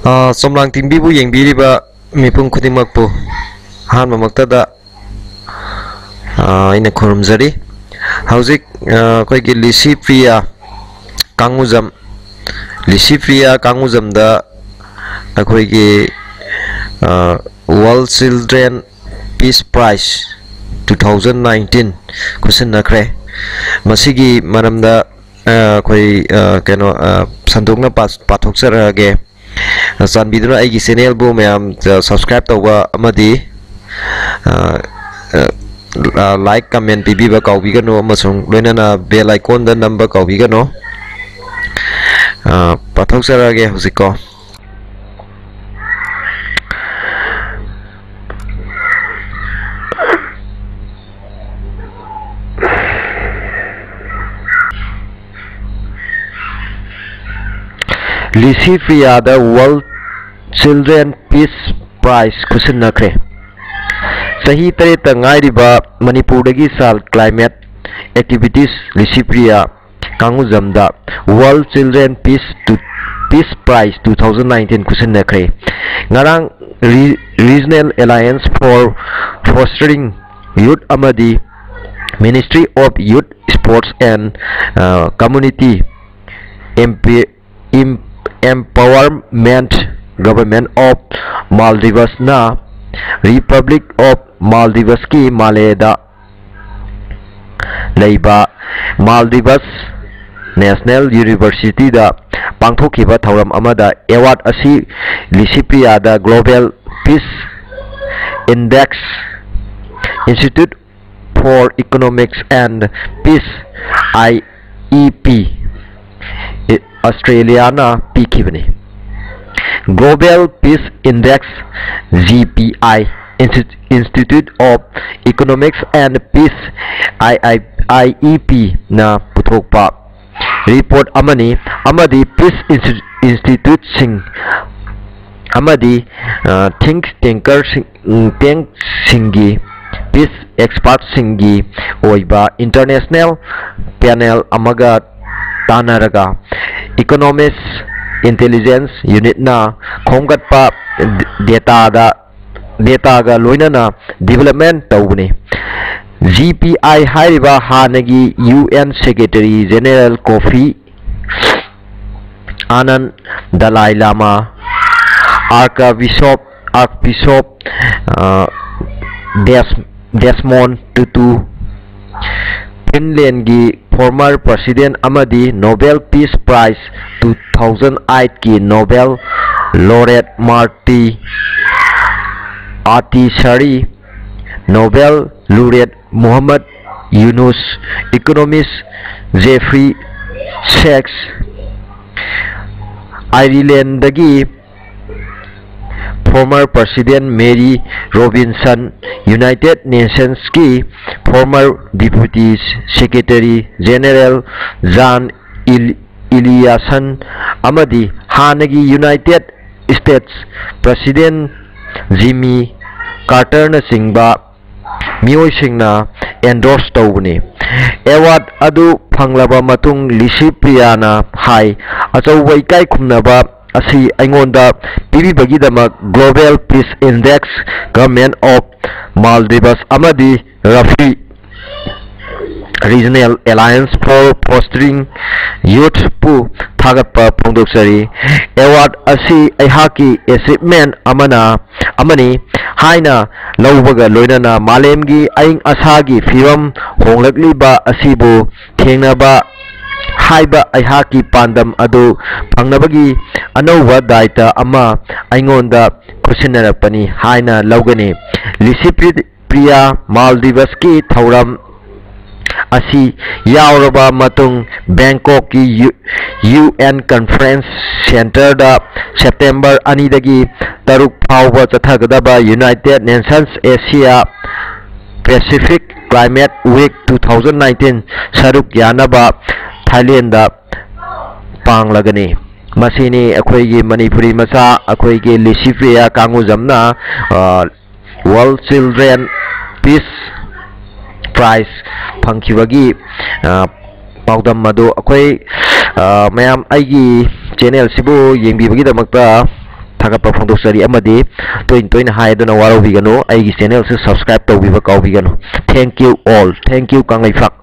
Somlang timbibu yang biriba mipung khudimagpu hanma maktada ina khurumjari hauzik koigi Licypriya Kangujam da koigi World Children Peace Prize 2019 kusin nakre masigi maramda koi keno sandukna pathok sarage sanbiduna aigi channel bu mayam subscribe tawba amadi like comment pibiba kaubigano amasung loinana bell icon da number kaubigano pathok sarage husiko Licypriya the World Children Peace Prize kusin nakre sahi tare tangairiba Manipur dagi sal climate activities Licypriya Kangujam da World Children Peace Prize 2019 kusin nakre ngarang Regional Alliance for Fostering Youth amadi Ministry of Youth Sports and Community Empowerment Government of Maldives na Republic of Maldives ki Maleda Leiba Maldives National University da pangthokiba thauram amada award asi Licypriya da Global Peace Index Institute for Economics and Peace IEP Australia na Pikhre Global Peace Index GPI Institute of Economics and Peace IEP na puthokpa report amani Peace Institute sing amadi think tanker singi peace expert singi oiba international panel amaga tanaraga Economist Intelligence Unit na khomgatpa data ga loinana development tawni GPI hariba hanagi UN Secretary General Kofi Annan Dalai Lama Archbishop Desmond Tutu Finland gi former President amadi Nobel Peace Prize 2008 ki Nobel laureate Marty Shari Nobel laureate Muhammad Yunus economist Jeffrey Sachs Ireland dagi former President Mary Robinson United Nations ki former Deputy Secretary General Jan Eliasson amadi hanagi United States President Jimmy Carter na singba miyoi singna endorse tawni award adu phanglaba matung Licypriya na hai achawai kai khumnaba asi aingonda pibibagi damak Global Peace Index Government of Maldives amadi Rafi Regional Alliance for Fostering Youth pu thagatpa phongdoksari award asi aihaki achievement amani haina laubaga loinana malemgi aing asagi firam honglakliba asibu thengnaba haiba aihaki pandam adu phangnabagi anova daita ama aingonda khusinarapani haina laugani Licypriya Maldives ki thauram asi yauraba matung Bangkok ki UN Conference Center da September 2 dagi taruk phawba chathagadaba United Nations Asia Pacific Climate Week 2019 saruk yanaba Thailand da panglagani masini akhoi Manipuri masa akhoi Licypriya Kangujam na World Children Peace Prize phangkhibagi paudam madu akhoi mayam aigi channel sibu yengbibagi damakta थागत फोंदोक्चरी अमदी तोइन तोइन हायदना वारौबिगनो आइगी channel से subscribe तौबिबा काउबिगनो thank you all thank you कांगैफाक